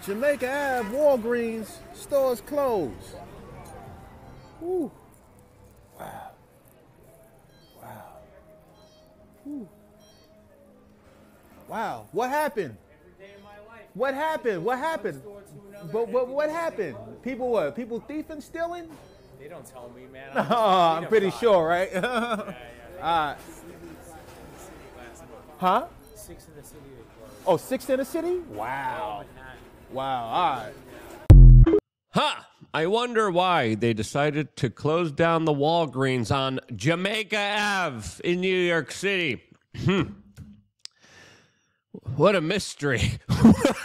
Jamaica Ave, Walgreens, stores closed. Woo. Wow. Wow. Woo. Wow. What happened? Every day of my life. What happened? What happened? But what happened? People what? People thieving, stealing? They don't tell me, man. I'm pretty sure, right? All right. Huh? 6 in the city they closed. Oh, 6 in the city? Wow. Wow. All right. Huh. I wonder why they decided to close down the Walgreens on Jamaica Ave in New York City. What a mystery.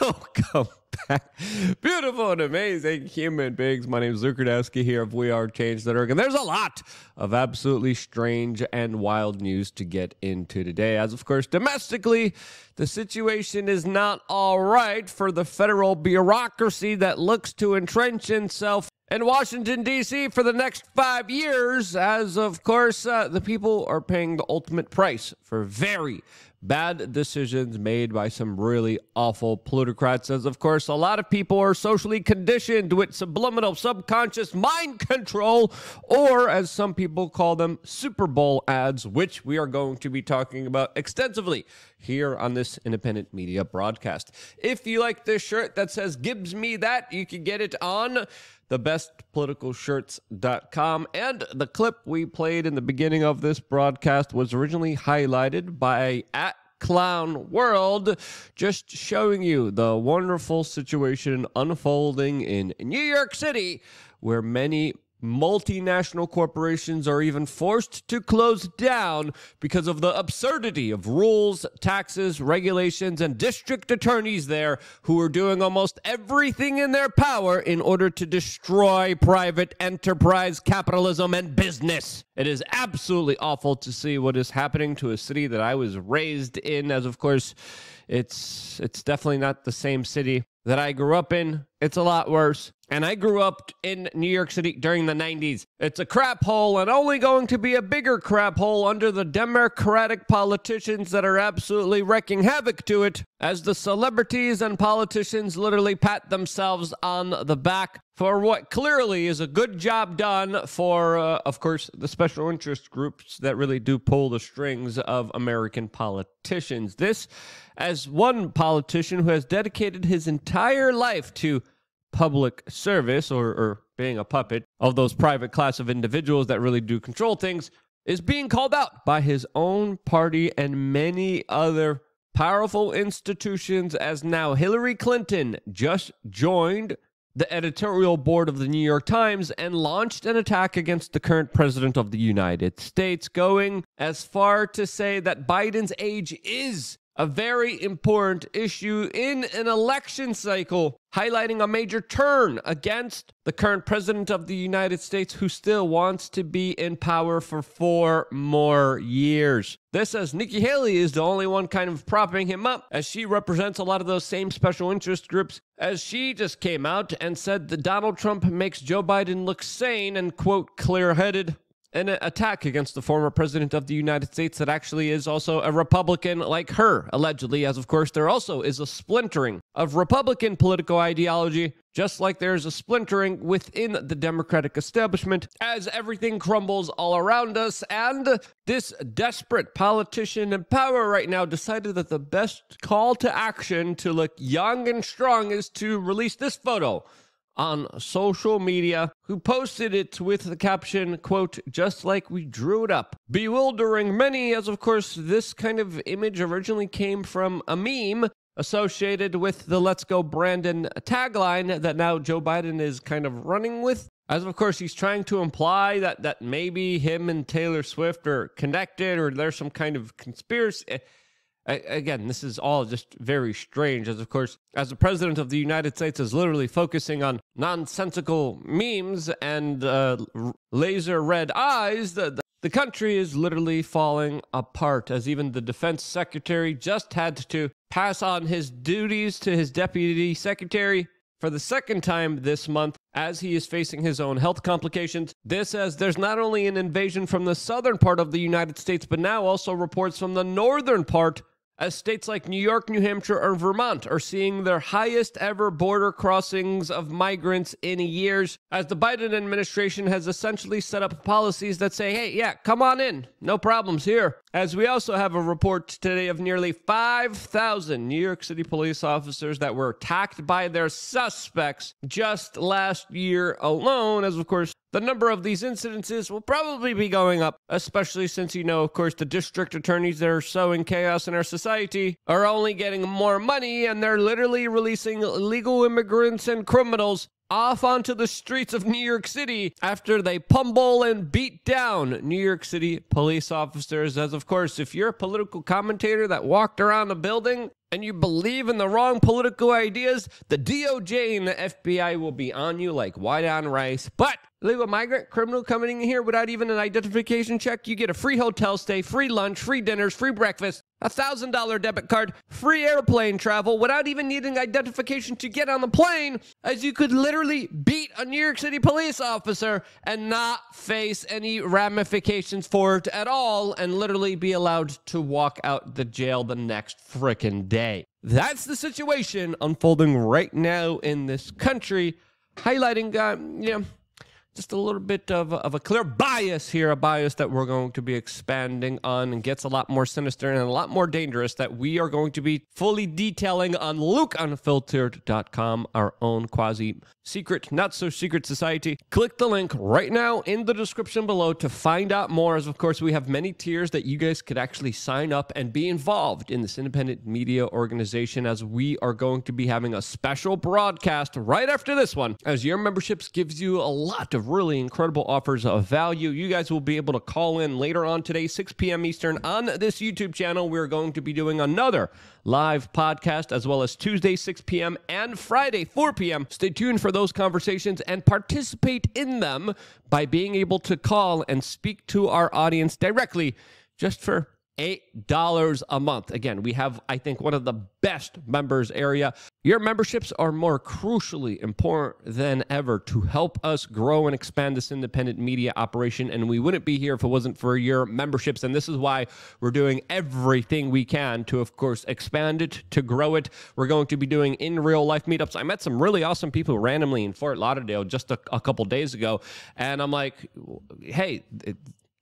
Welcome back. Beautiful and amazing human beings. My name is Luke Rudowski here of WeAreChange.org. And there's a lot of absolutely strange and wild news to get into today. As of course, domestically, the situation is not all right for the federal bureaucracy that looks to entrench itself in Washington, D.C. for the next 5 years, as of course, the people are paying the ultimate price for very bad decisions made by some really awful plutocrats, as of course a lot of people are socially conditioned with subliminal subconscious mind control, or as some people call them, Super Bowl ads, which we are going to be talking about extensively here on this independent media broadcast. If you like this shirt that says "Gibbs me that," you can get it on thebestpoliticalshirts.com. And the clip we played in the beginning of this broadcast was originally highlighted by @ClownWorld, just showing you the wonderful situation unfolding in New York City, where many multinational corporations are even forced to close down because of the absurdity of rules, taxes, regulations, and district attorneys there who are doing almost everything in their power in order to destroy private enterprise, capitalism, and business. It is absolutely awful to see what is happening to a city that I was raised in, as of course it's definitely not the same city that I grew up in. It's a lot worse. And I grew up in New York City during the 90s. It's a crap hole, and only going to be a bigger crap hole under the Democratic politicians that are absolutely wreaking havoc to it, as the celebrities and politicians literally pat themselves on the back for what clearly is a good job done for, of course, the special interest groups that really do pull the strings of American politicians. This, as one politician who has dedicated his entire life to public service, or being a puppet of those private class of individuals that really do control things, is being called out by his own party and many other powerful institutions, as now Hillary Clinton just joined the editorial board of the New York Times and launched an attack against the current president of the United States, going as far to say that Biden's age is a very important issue in an election cycle, highlighting a major turn against the current president of the United States, who still wants to be in power for 4 more years. This, as Nikki Haley is the only one kind of propping him up, as she represents a lot of those same special interest groups, as she just came out and said that Donald Trump makes Joe Biden look sane and, quote, clear-headed. An attack against the former president of the United States that actually is also a Republican like her, allegedly, as of course there also is a splintering of Republican political ideology, just like there's a splintering within the Democratic establishment, as everything crumbles all around us. And this desperate politician in power right now decided that the best call to action to look young and strong is to release this photo on social media, who posted it with the caption, quote, "just like we drew it up," bewildering many, as of course this kind of image originally came from a meme associated with the "Let's Go Brandon" tagline that now Joe Biden is kind of running with, as of course he's trying to imply that maybe him and Taylor Swift are connected, or there's some kind of conspiracy. Again, this is all just very strange, as of course, as the president of the United States is literally focusing on nonsensical memes and laser red eyes, the country is literally falling apart, as even the defense secretary just had to pass on his duties to his deputy secretary for the second time this month, as he is facing his own health complications. This, as there's not only an invasion from the southern part of the United States, but now also reports from the northern part as states like New York, New Hampshire, or Vermont are seeing their highest ever border crossings of migrants in years, as the Biden administration has essentially set up policies that say, hey, yeah, come on in, no problems here. As we also have a report today of nearly 5,000 New York City police officers that were attacked by their suspects just last year alone, as of course, the number of these incidences will probably be going up, especially since, you know, of course, the district attorneys that are sowing chaos in our society are only getting more money, and they're literally releasing illegal immigrants and criminals off onto the streets of New York City after they pummel and beat down New York City police officers. As of course, if you're a political commentator that walked around a building and you believe in the wrong political ideas, the DOJ and the FBI will be on you like white on rice. But illegal migrant criminal coming in here without even an identification check, you get a free hotel stay, free lunch, free dinners, free breakfast, $1,000 debit card, free airplane travel without even needing identification to get on the plane, as you could literally beat a New York City police officer and not face any ramifications for it at all, and literally be allowed to walk out the jail the next frickin' day. That's the situation unfolding right now in this country, highlighting, just a little bit of a clear bias here, a bias that we're going to be expanding on and gets a lot more sinister and a lot more dangerous, that we are going to be fully detailing on LukeUnfiltered.com, our own quasi-secret, not-so-secret society. Click the link right now in the description below to find out more, as of course we have many tiers that you guys could actually sign up and be involved in this independent media organization, as we are going to be having a special broadcast right after this one, as your memberships gives you a lot of really incredible offers of value. You guys will be able to call in later on today, 6 p.m. Eastern, on this YouTube channel. We're going to be doing another live podcast, as well as Tuesday, 6 p.m. and Friday, 4 p.m. Stay tuned for those conversations and participate in them by being able to call and speak to our audience directly just for $8 a month. Again, we have, I think, one of the best members area. Your memberships are more crucially important than ever to help us grow and expand this independent media operation, and we wouldn't be here if it wasn't for your memberships, and this is why we're doing everything we can to, of course, expand it, to grow it. We're going to be doing in real life meetups. I met some really awesome people randomly in Fort Lauderdale just a couple days ago, and I'm like, hey,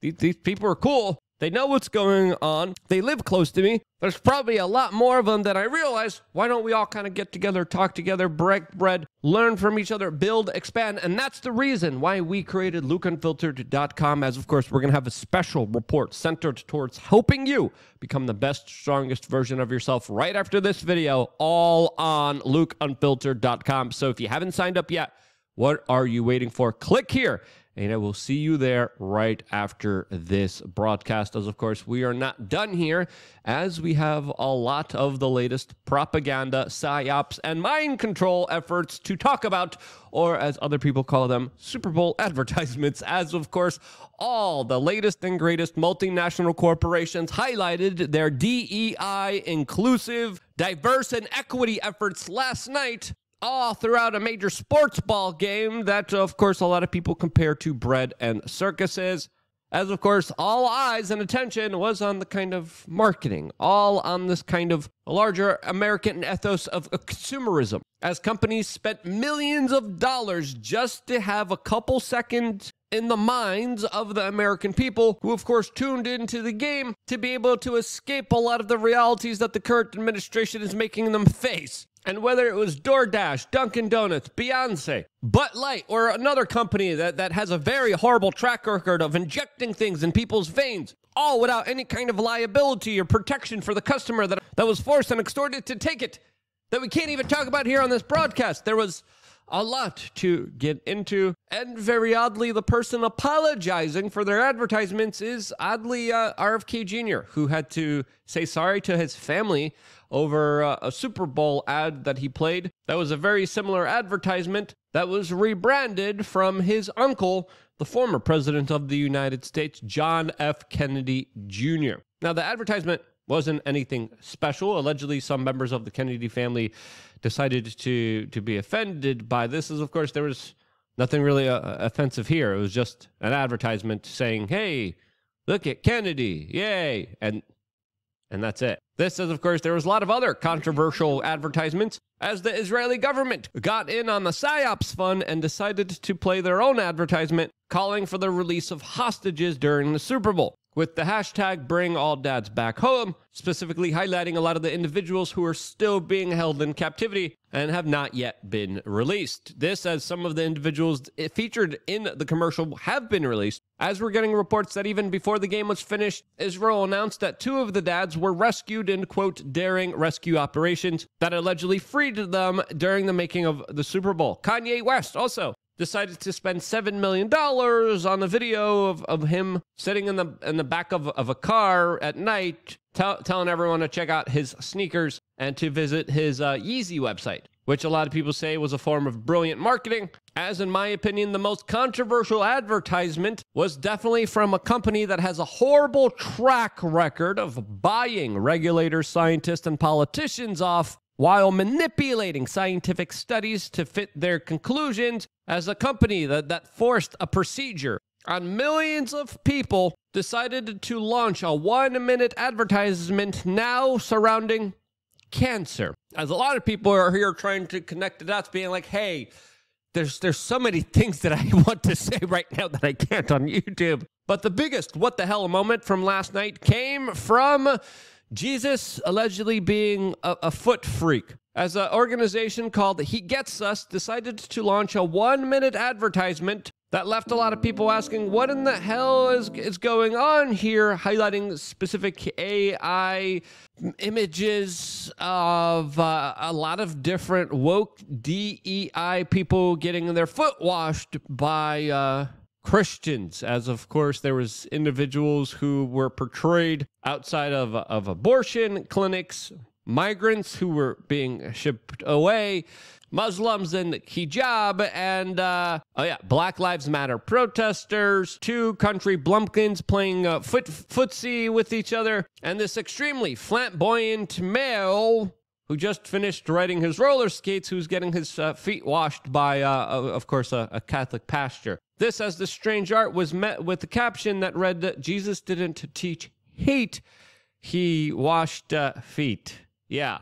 these people are cool. They know what's going on. They live close to me. There's probably a lot more of them than I realize. Why don't we all kind of get together, talk together, break bread, learn from each other, build, expand? And that's the reason why we created LukeUnfiltered.com, as of course we're going to have a special report centered towards helping you become the best, strongest version of yourself right after this video, all on LukeUnfiltered.com. So if you haven't signed up yet, what are you waiting for? Click here, and I will see you there right after this broadcast. As of course, we are not done here, as we have a lot of the latest propaganda, PSYOPs, and mind control efforts to talk about, or as other people call them, Super Bowl advertisements, as of course, all the latest and greatest multinational corporations highlighted their DEI inclusive, diverse, and equity efforts last night, all throughout a major sports ball game that, of course, a lot of people compare to bread and circuses. As, of course, all eyes and attention was on the kind of marketing, all on this kind of larger American ethos of consumerism, as companies spent millions of dollars just to have a couple seconds in the minds of the American people, who, of course, tuned into the game to be able to escape a lot of the realities that the current administration is making them face. And whether it was DoorDash, Dunkin' Donuts, Beyonce, Bud Light, or another company that has a very horrible track record of injecting things in people's veins, all without any kind of liability or protection for the customer that was forced and extorted to take it, that we can't even talk about here on this broadcast. There was a lot to get into, and very oddly, the person apologizing for their advertisements is oddly RFK Jr., who had to say sorry to his family over a Super Bowl ad that he played. That was a very similar advertisement that was rebranded from his uncle, the former president of the United States, John F. Kennedy Jr. Now, the advertisement wasn't anything special. Allegedly, some members of the Kennedy family decided to be offended by this. As of course, there was nothing really offensive here. It was just an advertisement saying, hey, look at Kennedy, yay. And and that's it. This is, of course, there was a lot of other controversial advertisements as the Israeli government got in on the PSYOPS fund and decided to play their own advertisement calling for the release of hostages during the Super Bowl, with the hashtag Bring All Dads Back Home, specifically highlighting a lot of the individuals who are still being held in captivity and have not yet been released. This, as some of the individuals featured in the commercial have been released, as we're getting reports that even before the game was finished, Israel announced that 2 of the dads were rescued in, quote, daring rescue operations that allegedly freed them during the making of the Super Bowl. Kanye West also decided to spend $7 million on a video of him sitting in the back of a car at night, telling everyone to check out his sneakers and to visit his Yeezy website, which a lot of people say was a form of brilliant marketing. As in my opinion, the most controversial advertisement was definitely from a company that has a horrible track record of buying regulators, scientists, and politicians off while manipulating scientific studies to fit their conclusions, as a company that forced a procedure on millions of people decided to launch a 1-minute advertisement now surrounding cancer. As a lot of people are here trying to connect the dots, being like, hey, there's so many things that I want to say right now that I can't on YouTube. But the biggest what the hell moment from last night came from Jesus allegedly being a foot freak, as an organization called He Gets Us decided to launch a 1-minute advertisement that left a lot of people asking, what in the hell is going on here, highlighting specific AI images of a lot of different woke DEI people getting their foot washed by Christians, as of course there was individuals who were portrayed outside of abortion clinics, migrants who were being shipped away, Muslims in hijab, and Black Lives Matter protesters, 2 country blumpkins playing footsie with each other, and this extremely flamboyant male who just finished riding his roller skates, who's getting his feet washed by, of course, a Catholic pastor. This, as the strange art, was met with the caption that read that Jesus didn't teach hate, he washed feet. Yeah.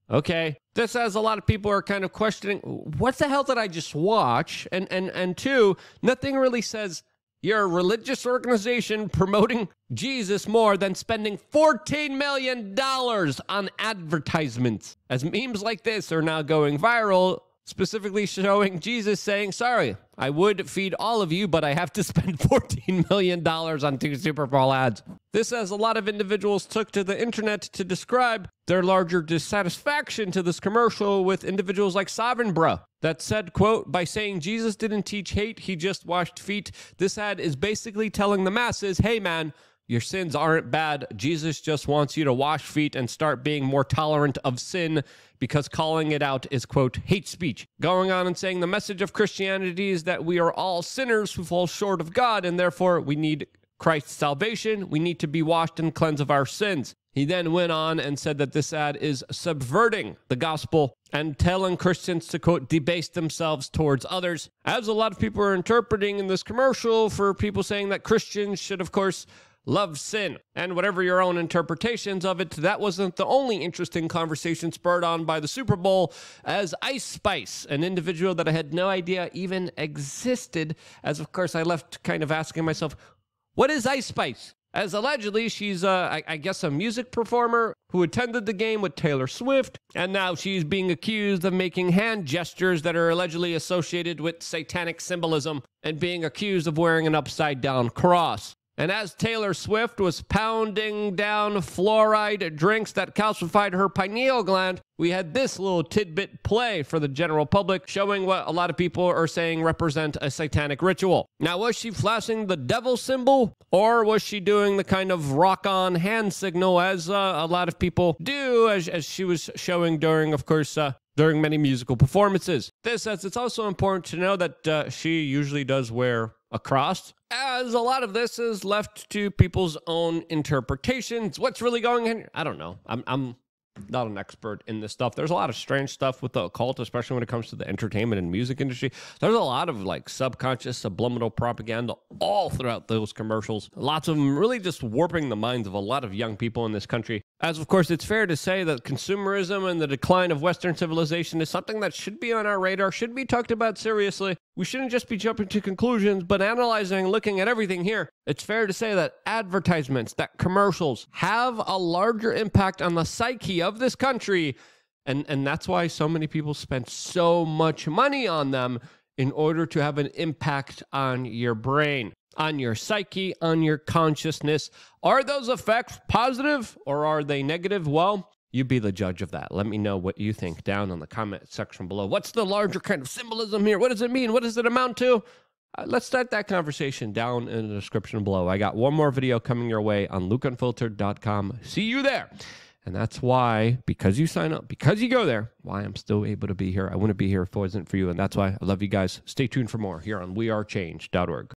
Okay. This, as a lot of people are kind of questioning, what the hell did I just watch? And 2, nothing really says you're a religious organization promoting Jesus more than spending $14 million on advertisements, as memes like this are now going viral, specifically showing Jesus saying, sorry, I would feed all of you, but I have to spend $14 million on 2 Super Bowl ads. This, as a lot of individuals took to the internet to describe their larger dissatisfaction to this commercial, with individuals like Sovereign Bruh that said, quote, by saying Jesus didn't teach hate, he just washed feet. This ad is basically telling the masses, hey man, your sins aren't bad. Jesus just wants you to wash feet and start being more tolerant of sin, because calling it out is, quote, hate speech. Going on and saying the message of Christianity is that we are all sinners who fall short of God, and therefore we need Christ's salvation. We need to be washed and cleansed of our sins. He then went on and said that this ad is subverting the gospel and telling Christians to, quote, debase themselves towards others, as a lot of people are interpreting in this commercial for people saying that Christians should, of course, love sin. And whatever your own interpretations of it, that wasn't the only interesting conversation spurred on by the Super Bowl, as Ice Spice, an individual that I had no idea even existed, as of course I left kind of asking myself, what is Ice Spice? As allegedly she's, I guess, a music performer who attended the game with Taylor Swift, and now she's being accused of making hand gestures that are allegedly associated with satanic symbolism and being accused of wearing an upside-down cross. And as Taylor Swift was pounding down fluoride drinks that calcified her pineal gland, we had this little tidbit play for the general public, showing what a lot of people are saying represent a satanic ritual. Now, was she flashing the devil symbol, or was she doing the kind of rock-on hand signal, as a lot of people do, as she was showing during, of course, during many musical performances? This, as it's also important to know that she usually does wear a cross, as a lot of this is left to people's own interpretations. What's really going on? I don't know. I'm not an expert in this stuff. There's a lot of strange stuff with the occult, especially when it comes to the entertainment and music industry. There's a lot of like subconscious, subliminal propaganda all throughout those commercials. Lots of them really just warping the minds of a lot of young people in this country. As of course, it's fair to say that consumerism and the decline of Western civilization is something that should be on our radar, should be talked about seriously. We shouldn't just be jumping to conclusions, but analyzing and looking at everything here. It's fair to say that advertisements, that commercials have a larger impact on the psyche of this country. And that's why so many people spend so much money on them in order to have an impact on your brain, on your psyche, on your consciousness. Are those effects positive or are they negative? Well, you be the judge of that. Let me know what you think down in the comment section below. What's the larger kind of symbolism here? What does it mean? What does it amount to? Let's start that conversation down in the description below. I got one more video coming your way on lukeunfiltered.com. See you there. And that's why, because you sign up, because you go there, why I'm still able to be here. I wouldn't be here if it wasn't for you. And that's why I love you guys. Stay tuned for more here on wearechange.org.